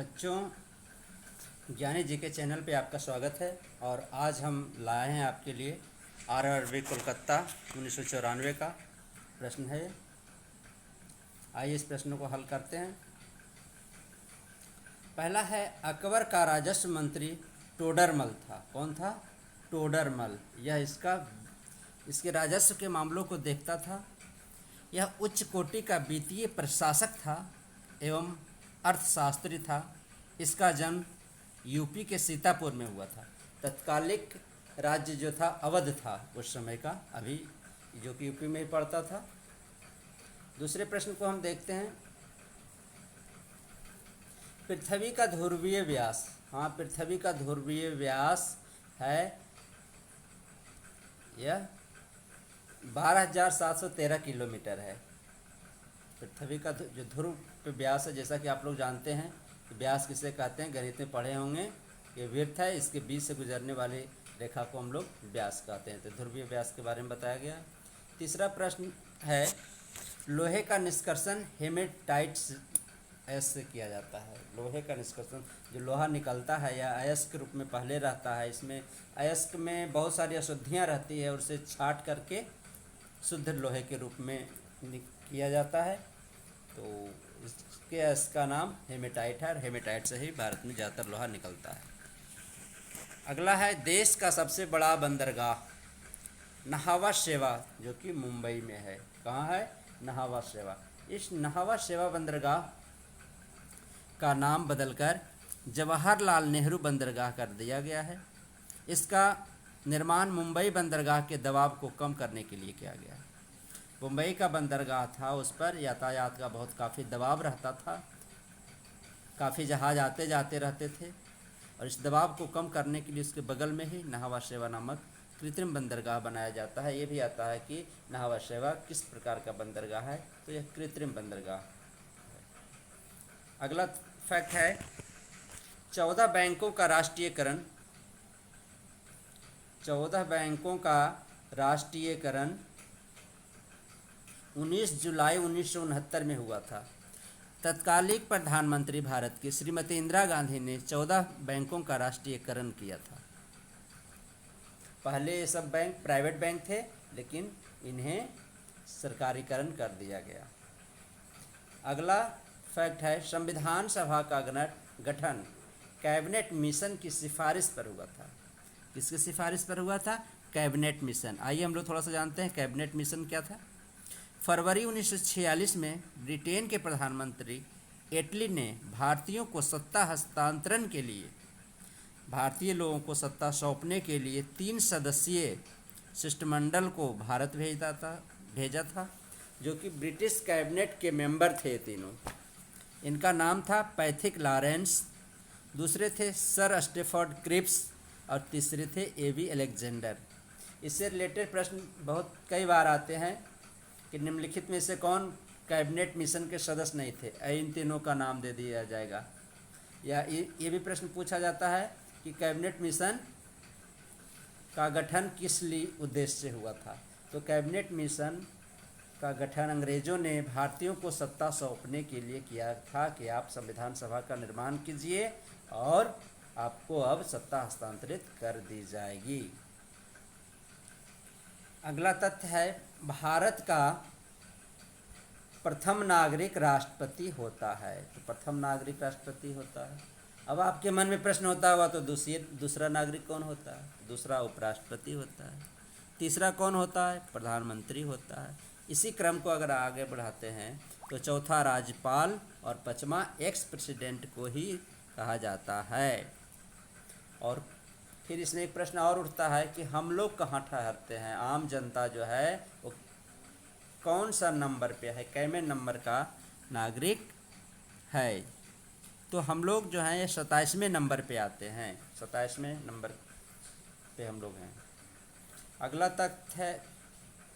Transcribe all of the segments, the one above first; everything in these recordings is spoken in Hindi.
बच्चों, ज्ञानी जी के चैनल पे आपका स्वागत है। और आज हम लाए हैं आपके लिए RRB कोलकाता 1994 का प्रश्न है। आइए इस प्रश्न को हल करते हैं। पहला है, अकबर का राजस्व मंत्री टोडरमल था। कौन था? टोडरमल। यह इसके राजस्व के मामलों को देखता था। यह उच्च कोटि का वित्तीय प्रशासक था एवं अर्थशास्त्री था। इसका जन्म यूपी के सीतापुर में हुआ था। तत्कालिक राज्य जो था अवध था उस समय का, अभी जो कि यूपी में ही पड़ता था। दूसरे प्रश्न को हम देखते हैं। पृथ्वी का ध्रुवीय व्यास। हाँ, पृथ्वी का ध्रुवीय व्यास है यह 12,713 किलोमीटर है। पृथ्वी का जो ध्रुव पे व्यास है, जैसा कि आप लोग जानते हैं कि व्यास किसे कहते हैं, गणित में पढ़े होंगे। ये वृत्त है, इसके बीच से गुजरने वाली रेखा को हम लोग व्यास कहते हैं। तो ध्रुवीय व्यास के बारे में बताया गया। तीसरा प्रश्न है, लोहे का निष्कर्षण हेमेटाइट से किया जाता है। लोहे का निष्कर्षण, जो लोहा निकलता है या अयस्क के रूप में पहले रहता है, इसमें अयस्क में बहुत सारी अशुद्धियाँ रहती है और उसे छाट करके शुद्ध लोहे के रूप में किया जाता है। तो इसका नाम हेमेटाइट है और हेमेटाइट से ही भारत में ज़्यादातर लोहा निकलता है। अगला है, देश का सबसे बड़ा बंदरगाह नहावा शेवा, जो कि मुंबई में है। कहाँ है? नहावा शेवा। इस नहावा शेवा बंदरगाह का नाम बदलकर जवाहरलाल नेहरू बंदरगाह कर दिया गया है। इसका निर्माण मुंबई बंदरगाह के दबाव को कम करने के लिए किया गया है। मुंबई का बंदरगाह था, उस पर यातायात का बहुत काफ़ी दबाव रहता था। काफ़ी जहाज़ आते जाते रहते थे और इस दबाव को कम करने के लिए उसके बगल में ही नहावा शेवा नामक कृत्रिम बंदरगाह बनाया जाता है। ये भी आता है कि नहावा शेवा किस प्रकार का बंदरगाह है, तो यह कृत्रिम बंदरगाह। अगला फैक्ट है, 14 बैंकों का राष्ट्रीयकरण 14 बैंकों का राष्ट्रीयकरण 19 जुलाई 1969 में हुआ था। तत्कालिक प्रधानमंत्री भारत की श्रीमती इंदिरा गांधी ने 14 बैंकों का राष्ट्रीयकरण किया था। पहले ये सब बैंक प्राइवेट बैंक थे, लेकिन इन्हें सरकारीकरण कर दिया गया। अगला फैक्ट है, संविधान सभा का गठन कैबिनेट मिशन की सिफारिश पर हुआ था। किसकी सिफारिश पर हुआ था? Cabinet mission. आइए हम लोग थोड़ा सा जानते हैं कैबिनेट मिशन क्या था। फरवरी 1946 में ब्रिटेन के प्रधानमंत्री एटली ने भारतीयों को सत्ता हस्तांतरण के लिए, भारतीय लोगों को सत्ता सौंपने के लिए 3 सदस्यीय शिष्टमंडल को भारत भेजा था, जो कि ब्रिटिश कैबिनेट के मेंबर थे तीनों। इनका नाम था पैथिक लॉरेंस, दूसरे थे सर स्टेफर्ड क्रिप्स और तीसरे थे एवी अलेक्जेंडर। इससे रिलेटेड प्रश्न बहुत कई बार आते हैं कि निम्नलिखित में से कौन कैबिनेट मिशन के सदस्य नहीं थे, इन तीनों का नाम दे दिया जाएगा। या ये भी प्रश्न पूछा जाता है कि कैबिनेट मिशन का गठन किस लिए उद्देश्य से हुआ था। तो कैबिनेट मिशन का गठन अंग्रेज़ों ने भारतीयों को सत्ता सौंपने के लिए किया था कि आप संविधान सभा का निर्माण कीजिए और आपको अब सत्ता हस्तांतरित कर दी जाएगी। अगला तथ्य है, भारत का प्रथम नागरिक राष्ट्रपति होता है। तो प्रथम नागरिक राष्ट्रपति होता है। अब आपके मन में प्रश्न होता होगा, तो दूसरा नागरिक कौन होता है? दूसरा उपराष्ट्रपति होता है। तीसरा कौन होता है? प्रधानमंत्री होता है। इसी क्रम को अगर आगे बढ़ाते हैं तो चौथा राज्यपाल और पांचवा एक्स प्रेसिडेंट को ही कहा जाता है। और फिर इसमें एक प्रश्न और उठता है कि हम लोग कहाँ ठहरते हैं, आम जनता जो है वो कौन सा नंबर पे है, कैमें नंबर का नागरिक है। तो हम लोग जो हैं ये 27वें नंबर पे आते हैं, 27वें नंबर पे हम लोग हैं। अगला तथ्य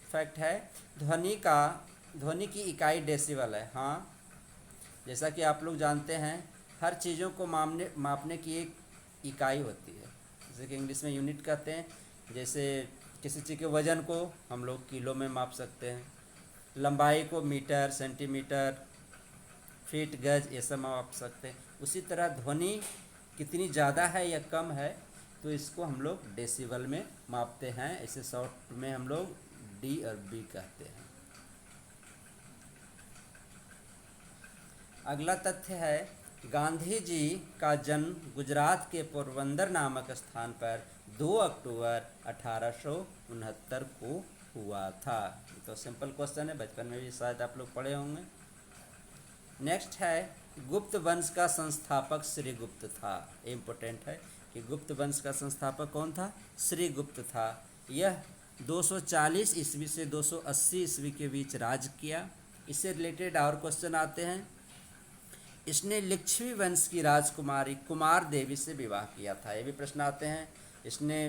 फैक्ट है, ध्वनि की इकाई डेसिबल है। हाँ, जैसा कि आप लोग जानते हैं, हर चीज़ों को मापने की एक इकाई होती है, जैसे कि इंग्लिश में यूनिट कहते हैं। जैसे किसी चीज़ के वज़न को हम लोग किलो में माप सकते हैं, लंबाई को मीटर, सेंटीमीटर, फीट, गज, ये सब माप सकते हैं। उसी तरह ध्वनि कितनी ज़्यादा है या कम है तो इसको हम लोग डेसिबल में मापते हैं। इसे शॉर्ट में हम लोग डी और बी कहते हैं। अगला तथ्य है गांधी जी का जन्म गुजरात के पोरबंदर नामक स्थान पर 2 अक्टूबर 1869 को हुआ था। तो सिंपल क्वेश्चन है, बचपन में भी शायद आप लोग पढ़े होंगे। नेक्स्ट है गुप्त वंश का संस्थापक श्रीगुप्त था। इम्पोर्टेंट है कि गुप्त वंश का संस्थापक कौन था? श्रीगुप्त था। यह 240 ईस्वी से 280 ईस्वी के बीच राज किया। इससे रिलेटेड और क्वेश्चन आते हैं। इसने लिच्छवी वंश की राजकुमारी कुमार देवी से विवाह किया था। ये भी प्रश्न आते हैं, इसने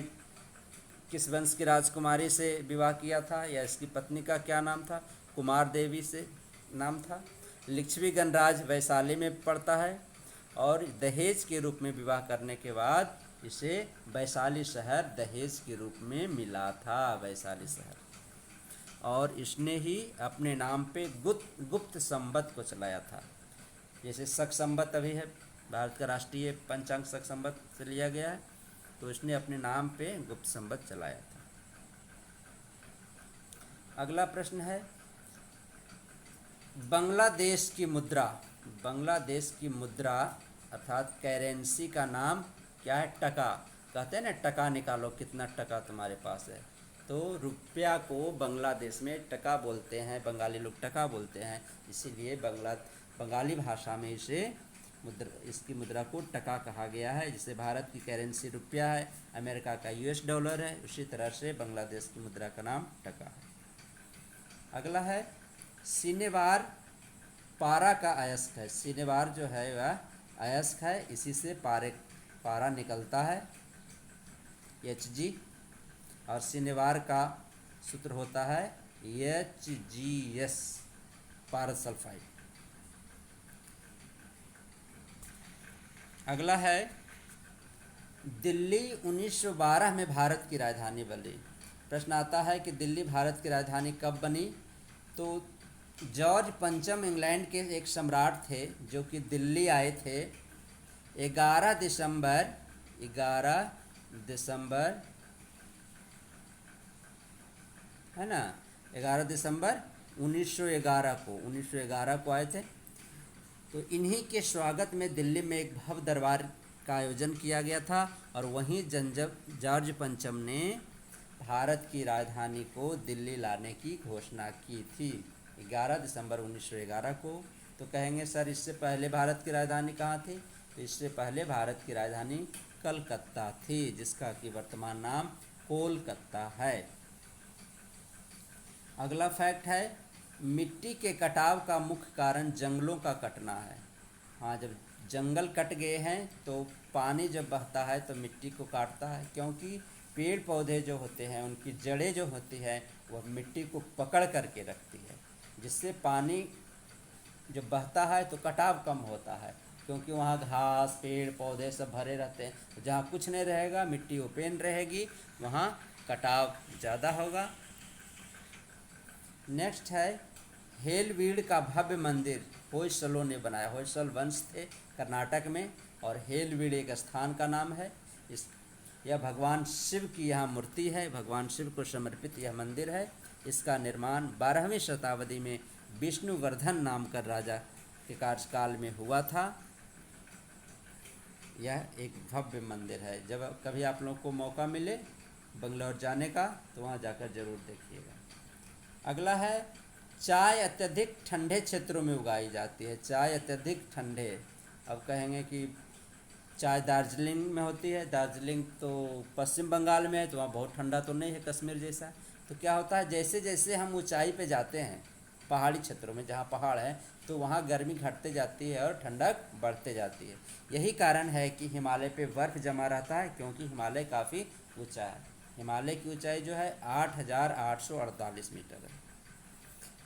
किस वंश की राजकुमारी से विवाह किया था या इसकी पत्नी का क्या नाम था? कुमार देवी से नाम था। लिच्छवी गणराज्य वैशाली में पड़ता है और दहेज के रूप में विवाह करने के बाद इसे वैशाली शहर दहेज के रूप में मिला था, वैशाली शहर। और इसने ही अपने नाम पे गुप्त संवत को चलाया था। जैसे शक संवत अभी है, भारत का राष्ट्रीय पंचांग शक संवत से लिया गया है, तो इसने अपने नाम पे गुप्त संवत चलाया था। अगला प्रश्न है बांग्लादेश की मुद्रा अर्थात करेंसी का नाम क्या है? टका। कहते हैं ना टका निकालो कितना टका तुम्हारे पास है, तो रुपया को बांग्लादेश में टका बोलते हैं, बंगाली लोग टका बोलते हैं, इसीलिए बंगाली भाषा में इसकी मुद्रा को टका कहा गया है। जिसे भारत की करेंसी रुपया है, अमेरिका का यूएस डॉलर है, उसी तरह से बांग्लादेश की मुद्रा का नाम टका है। अगला है सिनेवार पारा का अयस्क है। सिनेवार जो है वह अयस्क है, इसी से पारा निकलता है Hg, और सिनेवार का सूत्र होता है HgS पारस सल्फाइड। अगला है दिल्ली 1912 में भारत की राजधानी बनी। प्रश्न आता है कि दिल्ली भारत की राजधानी कब बनी? तो जॉर्ज पंचम इंग्लैंड के एक सम्राट थे जो कि दिल्ली आए थे 11 दिसंबर है ना, 11 दिसंबर 1911 को आए थे। तो इन्हीं के स्वागत में दिल्ली में एक भव्य दरबार का आयोजन किया गया था और वहीं जॉर्ज पंचम ने भारत की राजधानी को दिल्ली लाने की घोषणा की थी 11 दिसंबर 1911 को। तो कहेंगे सर इससे पहले भारत की राजधानी कहाँ थी? तो इससे पहले भारत की राजधानी कलकत्ता थी, जिसका कि वर्तमान नाम कोलकाता है। अगला फैक्ट है मिट्टी के कटाव का मुख्य कारण जंगलों का कटना है। हाँ, जब जंगल कट गए हैं तो पानी जब बहता है तो मिट्टी को काटता है, क्योंकि पेड़ पौधे जो होते हैं उनकी जड़ें जो होती हैं वह मिट्टी को पकड़ करके रखती है, जिससे पानी जब बहता है तो कटाव कम होता है, क्योंकि वहाँ घास पेड़ पौधे सब भरे रहते हैं। जहाँ कुछ नहीं रहेगा, मिट्टी ओपन रहेगी, वहाँ कटाव ज़्यादा होगा। नेक्स्ट है हेलवीड का भव्य मंदिर होयसलों ने बनाया। होयसल वंश थे कर्नाटक में, और हेलवीड एक स्थान का नाम है। यह भगवान शिव की यहाँ मूर्ति है, भगवान शिव को समर्पित यह मंदिर है। इसका निर्माण 12वीं शताब्दी में विष्णुवर्धन नाम का राजा के कार्यकाल में हुआ था। यह एक भव्य मंदिर है। जब कभी आप लोगों को मौका मिले बंगलौर जाने का तो वहाँ जाकर जरूर देखिएगा। अगला है चाय अत्यधिक ठंडे क्षेत्रों में उगाई जाती है। चाय अत्यधिक ठंडे, अब कहेंगे कि चाय दार्जिलिंग में होती है। दार्जिलिंग तो पश्चिम बंगाल में है, तो वहाँ बहुत ठंडा तो नहीं है कश्मीर जैसा। तो क्या होता है, जैसे जैसे हम ऊंचाई पे जाते हैं पहाड़ी क्षेत्रों में, जहाँ पहाड़ है, तो वहाँ गर्मी घटते जाती है और ठंडक बढ़ते जाती है। यही कारण है कि हिमालय पे बर्फ़ जमा रहता है, क्योंकि हिमालय काफ़ी ऊंचा है। हिमालय की ऊंचाई जो है 8,848 मीटर है।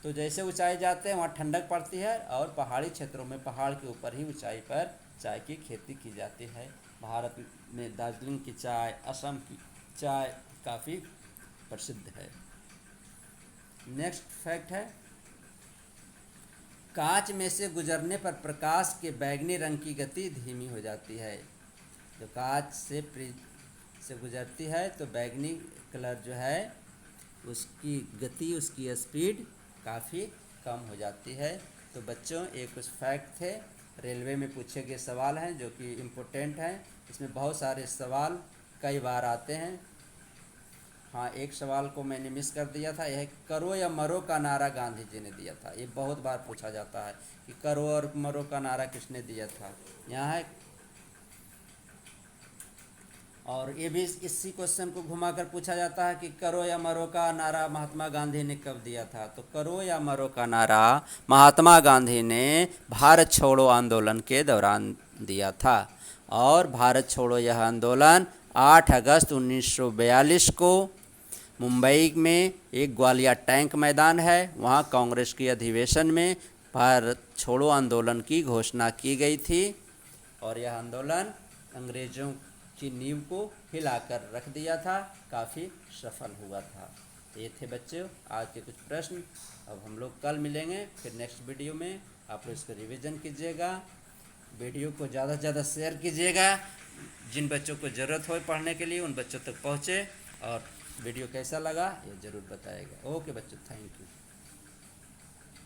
तो जैसे ऊंचाई जाते हैं वहाँ ठंडक पड़ती है, और पहाड़ी क्षेत्रों में पहाड़ के ऊपर ही ऊंचाई पर चाय की खेती की जाती है। भारत में दार्जिलिंग की चाय, असम की चाय काफ़ी प्रसिद्ध है। नेक्स्ट फैक्ट है कांच में से गुजरने पर प्रकाश के बैंगनी रंग की गति धीमी हो जाती है। जो कांच से गुजरती है तो बैंगनी कलर जो है उसकी गति, उसकी स्पीड काफ़ी कम हो जाती है। तो बच्चों ये कुछ फैक्ट थे, रेलवे में पूछे गए सवाल हैं जो कि इम्पोर्टेंट हैं। इसमें बहुत सारे सवाल कई बार आते हैं। हाँ, एक सवाल को मैंने मिस कर दिया था, यह करो या मरो का नारा गांधी जी ने दिया था। ये बहुत बार पूछा जाता है कि करो और मरो का नारा किसने दिया था। यहाँ है, और ये भी इसी क्वेश्चन को घुमाकर पूछा जाता है कि करो या मरो का नारा महात्मा गांधी ने कब दिया था। तो करो या मरो का नारा महात्मा गांधी ने भारत छोड़ो आंदोलन के दौरान दिया था। और भारत छोड़ो यह आंदोलन 8 अगस्त 1942 को मुंबई में एक ग्वालियर टैंक मैदान है, वहाँ कांग्रेस की अधिवेशन में भारत छोड़ो आंदोलन की घोषणा की गई थी। और यह आंदोलन अंग्रेज़ों की नींव को हिलाकर रख दिया था, काफ़ी सफल हुआ था। ये थे बच्चों आज के कुछ प्रश्न। अब हम लोग कल मिलेंगे फिर नेक्स्ट वीडियो में। आप लोग इसको रिवीजन कीजिएगा, वीडियो को ज़्यादा से ज़्यादा शेयर कीजिएगा। जिन बच्चों को ज़रूरत हो पढ़ने के लिए उन बच्चों तक पहुँचे। और वीडियो कैसा लगा ये ज़रूर बताइएगा। ओके बच्चों, थैंक यू।